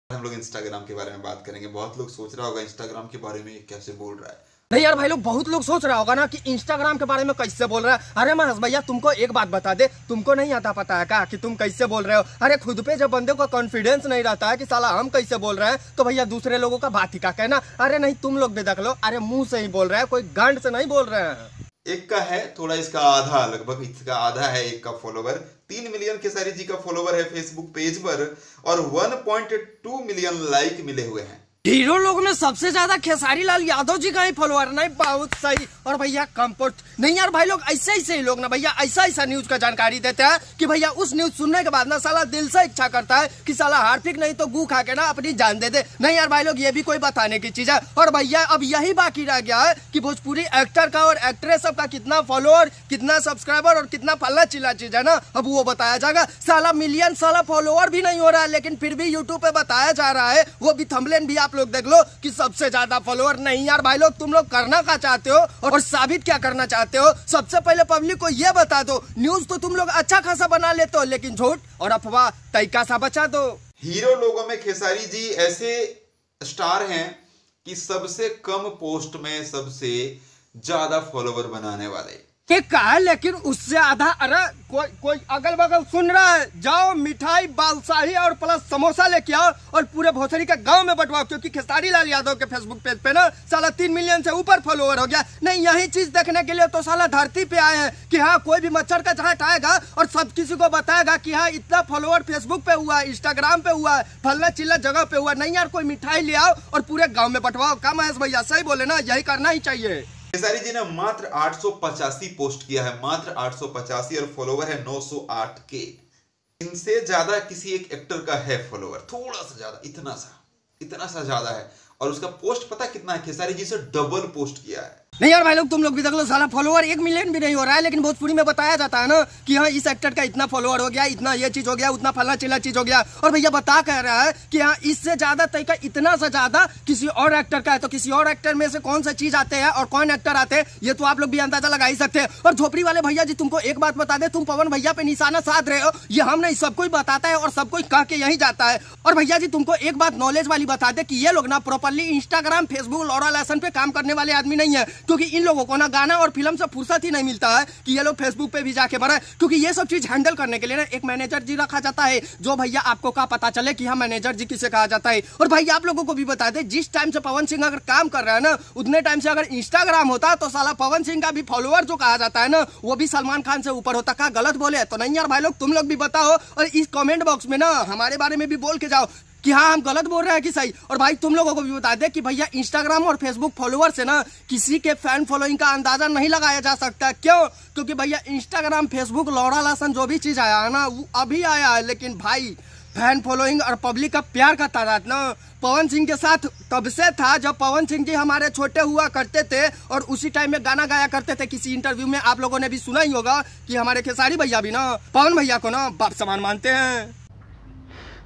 हम लोग इंस्टाग्राम के बारे में बात करेंगे। बहुत लोग सोच रहा होगा इंस्टाग्राम के बारे में कैसे बोल रहा है। नहीं यार भाई लोग, बहुत लोग सोच रहा होगा ना कि इंस्टाग्राम के बारे में कैसे बोल रहा है। अरे महेश भैया, तुमको एक बात बता दे, तुमको नहीं आता पता है क्या कि तुम कैसे बोल रहे हो? अरे खुद पे जब बंदे को कॉन्फिडेंस नहीं रहता है कि साला हम कैसे बोल रहे हैं, तो भैया दूसरे लोगों का बात ही का कहना। अरे नहीं, तुम लोग भी देख लो, अरे मुंह से ही बोल रहे हैं, कोई गांड से नहीं बोल रहे हैं। एक का है थोड़ा, इसका आधा, लगभग इसका आधा है एक का फॉलोवर। 3 मिलियन खेसारी जी का फॉलोवर है फेसबुक पेज पर और 1.2 मिलियन लाइक मिले हुए हैं। हीरो लोग में सबसे ज्यादा खेसारी लाल यादव जी का ही फॉलोअर। नहीं, बहुत सही। और भैया कंपोस्ट नहीं यार भाई लोग, ऐसे ही लोग ना भैया ऐसा न्यूज का जानकारी देते हैं कि भैया उस न्यूज सुनने के बाद ना साला दिल से इच्छा करता है कि साला हार्पिक नहीं तो गू खा के ना अपनी जान दे दे। नहीं यार भाई लोग, ये भी कोई बताने की चीज है। और भैया अब यही बाकी रह गया है कि भोजपुरी एक्टर का और एक्ट्रेस सबका कितना फॉलोअर, कितना सब्सक्राइबर और कितना फल्ला चिल्ला चीज है ना, अब वो बताया जाएगा। साला मिलियन साला फॉलोअर भी नहीं हो रहा है, लेकिन फिर भी यूट्यूब पे बताया जा रहा है, वो भी थंबनेल भी आप लोग देख लो कि सबसे ज्यादा फॉलोअर। नहीं यार भाई लोग, तुम लोग करना क्या चाहते हो और साबित क्या करना चाहते हो? सबसे पहले पब्लिक को ये बता दो, न्यूज तो तुम लोग अच्छा खासा बना लेते हो, लेकिन झूठ और अफवाह तरीका सा बचा दो। हीरो लोगों में खेसारी जी ऐसे स्टार हैं कि सबसे कम पोस्ट में सबसे ज्यादा फॉलोवर बनाने वाले। क्या, लेकिन उससे आधा। अरे कोई अगल बगल सुन रहा है, जाओ मिठाई, बालशाही और प्लस समोसा लेके आओ और पूरे भोसड़ी के गांव में बंटवाओ, क्योंकि खेसारी लाल यादव के फेसबुक पेज पे ना साला 3 मिलियन से ऊपर फॉलोअर हो गया। नहीं, यही चीज देखने के लिए तो साला धरती पे आए हैं कि हाँ, कोई भी मच्छर का झाट आएगा और सब किसी को बताएगा कि हाँ, इतना फॉलोअर फेसबुक पे हुआ है, इंस्टाग्राम पे हुआ है, फलना चिल्ला जगह पे हुआ। नहीं यार, कोई मिठाई ले आओ और पूरे गाँव में बंटवाओ। क्या महेश भैया सही बोले ना? यही करना ही चाहिए। खेसारी जी ने मात्र 885 पोस्ट किया है, मात्र 885, और फॉलोवर है 908 के। इनसे ज्यादा किसी एक एक्टर का है फॉलोवर, थोड़ा सा ज्यादा, इतना सा ज्यादा है। और उसका पोस्ट पता कितना है? खेसारी जी से डबल पोस्ट किया है। नहीं यार भाई लोग, तुम लोग भी देख लो, साला फॉलोअर 1 मिलियन भी नहीं हो रहा है, लेकिन भोजपुरी में बताया जाता है ना कि हाँ, इस एक्टर का इतना फॉलोअर हो गया, इतना ये चीज हो गया, उतना फलना चिल्ला चीज हो गया। और भैया बता कह रहा है कि हाँ, इससे ज्यादा तय का इतना से ज्यादा किसी और एक्टर का है, तो किसी और एक्टर में से कौन सा चीज आते हैं और कौन एक्टर आते हैं, ये तो आप लोग भी अंदाजा लगा ही सकते हैं। और झोपड़ी वाले भैया जी, तुमको एक बात बता दे, तुम पवन भैया पे निशाना साध रहे हो, ये हम नहीं, सब कोई बताता है और सब कोई कह के यही जाता है। और भैया जी तुमको एक बात नॉलेज वाली बता दे कि ये लोग ना प्रॉपरली इंस्टाग्राम, फेसबुक, लौड़ा लेसन पे काम करने वाले आदमी नहीं है, क्योंकि इन लोगों को गाना और फिल्म से फुर्सत ही नहीं मिलता है कि ये लोग फेसबुक पे भी जाके बढ़े, क्योंकि ये सब चीज हैंडल करने के लिए ना एक मैनेजर जी रखा जाता है, जो भैया आपको क्या पता चले कि हाँ, मैनेजर जी किसे कहा जाता है। और भाई आप लोगों को भी बता दे, जिस टाइम से पवन सिंह अगर काम कर रहा है ना, उतने टाइम से अगर इंस्टाग्राम होता तो साला पवन सिंह का भी फॉलोअर जो कहा जाता है ना, वो भी सलमान खान से ऊपर होता। क्या गलत बोले तो नहीं यार भाई लोग? तुम लोग भी बताओ और इस कमेंट बॉक्स में ना हमारे बारे में भी बोल के जाओ कि हाँ, हम गलत बोल रहे हैं कि सही। और भाई तुम लोगों को भी बता दे कि भैया इंस्टाग्राम और फेसबुक फॉलोअर से ना किसी के फैन फॉलोइंग का अंदाजा नहीं लगाया जा सकता। क्यों? क्योंकि भैया इंस्टाग्राम, फेसबुक, लौड़ा लासन जो भी चीज आया है ना, वो अभी आया है, लेकिन भाई फैन फॉलोइंग और पब्लिक का प्यार का तादाद ना पवन सिंह के साथ तब से था जब पवन सिंह जी हमारे छोटे हुआ करते थे और उसी टाइम में गाना गाया करते थे। किसी इंटरव्यू में आप लोगों ने भी सुना ही होगा कि हमारे खेसारी भैया भी ना पवन भैया को ना बाप समान मानते हैं।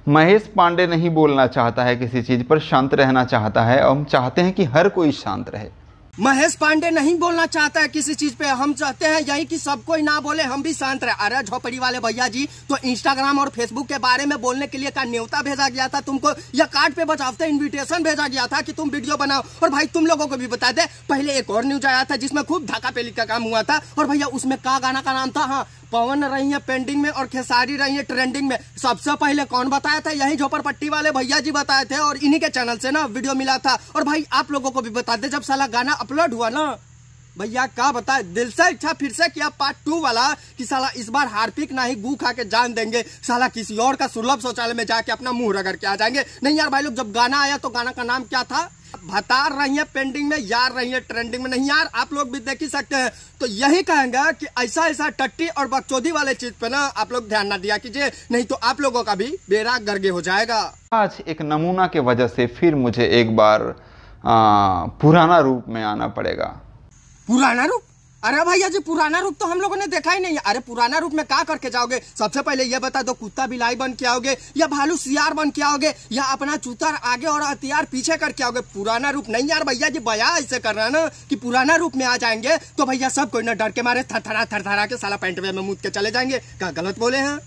महेश पांडे नहीं बोलना चाहता है किसी चीज पर, शांत रहना चाहता है। हम चाहते हैं कि हर कोई शांत रहे। महेश पांडे नहीं बोलना चाहता है किसी चीज पे, हम चाहते हैं यही कि सब कोई ना बोले, हम भी शांत रहे। अरे झोपड़ी वाले भैया जी, तो इंस्टाग्राम और फेसबुक के बारे में बोलने के लिए का न्योता भेजा गया था तुमको, या कार्ड पे बचावते इनविटेशन भेजा गया था कि तुम वीडियो बनाओ? और भाई तुम लोगों को भी बता दे, पहले एक और न्यूज आया था जिसमें खूब धाका पेली का काम हुआ था। और भैया उसमें का गाना का नाम था? हाँ, पवन रही है पेंडिंग में और खेसारी रही है ट्रेंडिंग में। सबसे पहले कौन बताया था? यही झोपड़पट्टी वाले भैया जी बताए थे और इन्हीं के चैनल से ना वीडियो मिला था। और भाई आप लोगों को भी बता दे, जब साला गाना अपलोड हुआ ना भैया, क्या बताए, दिल से इच्छा फिर से किया पार्ट 2 वाला कि साला इस बार हार्पिक नहीं गू खा के जान देंगे, साला किसी और का सुलभ शौचालय में जाके अपना मुंह रगड़ के आ जाएंगे। नहीं यार भाई लोग, जब गाना आया तो गाना का नाम क्या था? भतार रही है पेंडिंग में, यार रही है ट्रेंडिंग में। नहीं यार, आप लोग भी देख ही सकते हैं। तो यही कहेंगे कि ऐसा टट्टी और बकचोदी वाले चीज पे ना आप लोग ध्यान ना दिया कीजिए, नहीं तो आप लोगों का भी बेड़ा गर्गे हो जाएगा। आज एक नमूना के वजह से फिर मुझे एक बार पुराना रूप में आना पड़ेगा। पुराना रूप? अरे भैया जी, पुराना रूप तो हम लोगों ने देखा ही नहीं है। अरे पुराना रूप में क्या करके जाओगे? सबसे पहले ये बता दो, कुत्ता बिलाई बन के आओगे या भालू सियार बन के आओगे या अपना चूतर आगे और हथियार पीछे करके आओगे? पुराना रूप नहीं यार भैया जी, बया ऐसे कर रहा है ना कि पुराना रूप में आ जाएंगे तो भैया सब कोई ना डर के मारे थरथरा के साला पैंट में मुद के चले जाएंगे। क्या गलत बोले हैं?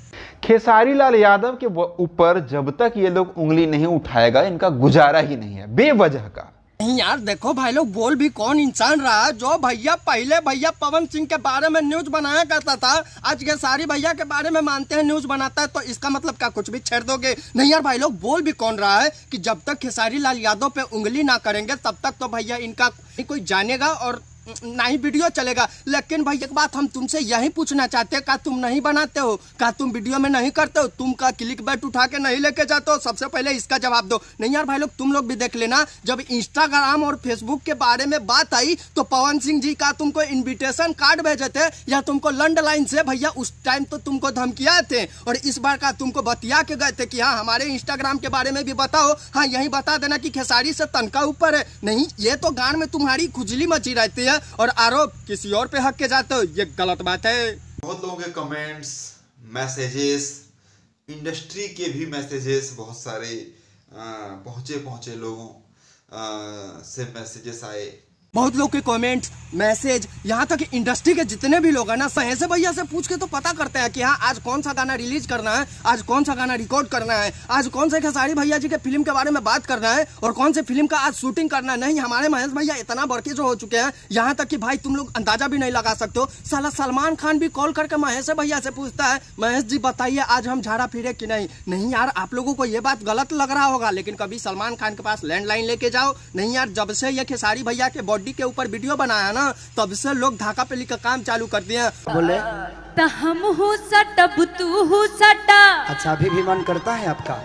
खेसारी लाल यादव के ऊपर जब तक ये लोग उंगली नहीं उठाएगा इनका गुजारा ही नहीं है, बेवजह का। नहीं यार देखो भाई लोग, बोल भी कौन इंसान रहा है जो भैया पहले भैया पवन सिंह के बारे में न्यूज बनाया करता था, आज खेसारी भैया के बारे में मानते हैं न्यूज बनाता है, तो इसका मतलब क्या कुछ भी छेड़ दोगे? नहीं यार भाई लोग, बोल भी कौन रहा है कि जब तक खेसारी लाल यादव पे उंगली ना करेंगे तब तक तो भैया इनका कोई जानेगा और ना ही वीडियो चलेगा। लेकिन भाई एक बात हम तुमसे यही पूछना चाहते हैं, का तुम नहीं बनाते हो, का तुम वीडियो में नहीं करते हो, तुम का क्लिक बैट उठा के नहीं लेके जाते हो? सबसे पहले इसका जवाब दो। नहीं यार भाई लोग, तुम लोग भी देख लेना, जब इंस्टाग्राम और फेसबुक के बारे में बात आई तो पवन सिंह जी का तुमको इन्विटेशन कार्ड भेजे थे या तुमको लैंडलाइन से भैया उस टाइम तो तुमको धमकिया थे, और इस बार का तुमको बतिया के गए थे कि हाँ हमारे इंस्टाग्राम के बारे में भी बताओ, हाँ यही बता देना कि खेसारी से तनका ऊपर है। नहीं, ये तो गान में तुम्हारी खुजली मची रहती है और आरोप किसी और पे हक के जाते हो, ये गलत बात है। बहुत लोगों के कमेंट्स, मैसेजेस, इंडस्ट्री के भी मैसेजेस बहुत सारे पहुंचे लोगों से मैसेजेस आए। बहुत लोग के कमेंट्स, मैसेज, यहाँ तक इंडस्ट्री के जितने भी लोग हैं ना, ऐसे भैया से पूछ के तो पता करते हैं कि हाँ आज कौन सा गाना रिलीज करना है, आज कौन सा गाना रिकॉर्ड करना है, आज कौन से खेसारी भैया जी के फिल्म के बारे में बात करना है और कौन से फिल्म का आज शूटिंग करना है। नहीं, हमारे महेश भैया इतना बड़के जो हो चुके हैं, यहाँ तक कि भाई तुम लोग अंदाजा भी नहीं लगा सकते हो। साला सलमान खान भी कॉल करके महेश भैया से पूछता है, महेश जी बताइए आज हम झाड़ा फिरे कि नहीं। नहीं यार, आप लोगों को ये बात गलत लग रहा होगा, लेकिन कभी सलमान खान के पास लैंडलाइन लेके जाओ। नहीं यार, जब से ये खेसारी भैया के बॉडी के ऊपर वीडियो बनाया ना, तब से लोग धाका पे लिखकर काम चालू कर दिए। बोले तो हम हो सटब तू हो सटा। अच्छा, अभी भी मन करता है आपका?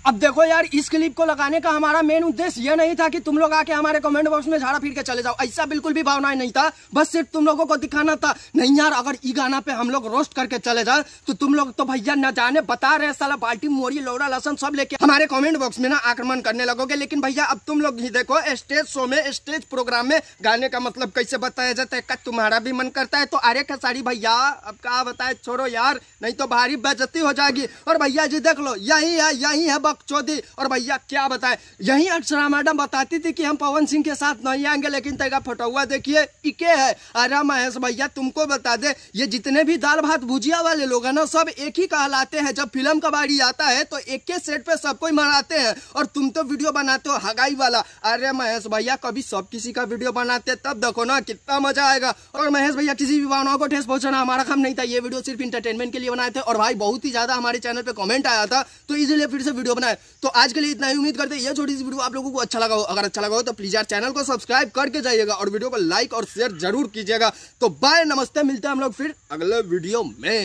अब देखो यार, इस क्लिप को लगाने का हमारा मेन उद्देश्य ये नहीं था कि तुम लोग आके हमारे कमेंट बॉक्स में झाड़ा फिर के चले जाओ, ऐसा बिल्कुल भी भावना नहीं था, बस सिर्फ तुम लोगों को दिखाना था। नहीं यार, अगर ई गाना पे हम लोग रोस्ट करके चले जाए तो तुम लोग तो भैया न जाने बता रहे साला बाल्टी मोरी लौड़ा लसन सब लेके हमारे कमेंट बॉक्स में ना आक्रमण करने लगोगे। लेकिन भैया अब तुम लोग ही देखो, स्टेज शो में, स्टेज प्रोग्राम में गाने का मतलब कैसे बताया जाता है। तुम्हारा भी मन करता है तो अरे खेसारी भैया अब क्या बताए, छोड़ो यार, नहीं तो भारी बेइज्जती हो जाएगी। और भैया जी देख लो, यही है बकचोदी। और भैया क्या बताए, यही अक्षरा मैडम बताती थी कि हम पवन सिंह के साथ नहीं आएंगे, लेकिन तेरा फोटोआ देखिए इके है। अरे महेश भैया तुमको बता दे, ये जितने भी दाल भात भुजिया वाले लोग हैं ना, सब एक ही कहलाते हैं। जब फिल्म का बारी आता है तो एक के सेट पे सबको मनाते हैं, और तुम तो वीडियो बनाते हो हगाई वाला। अरे महेश भैया, कभी सब किसी का वीडियो बनाते तब देखो ना कितना मजा आएगा। और महेश भैया, किसी भी भावनाओं को ठेस पहुंचाना हमारा काम नहीं था, ये वीडियो सिर्फ इंटरटेनमेंट के लिए बनाए थे। और भाई बहुत ही ज्यादा हमारे चैनल पे कमेंट आया था, तो इसीलिए फिर से वीडियो बनाए। तो आज के लिए इतना ही, उम्मीद करते हैं ये छोटी सी वीडियो आप लोगों को अच्छा लगा हो। अगर अच्छा लगा हो तो प्लीज यार चैनल को सब्सक्राइब करके जाइएगा और वीडियो को लाइक और शेयर जरूर कीजिएगा। तो बाय, नमस्ते, मिलते हैं हम लोग फिर अगले वीडियो में।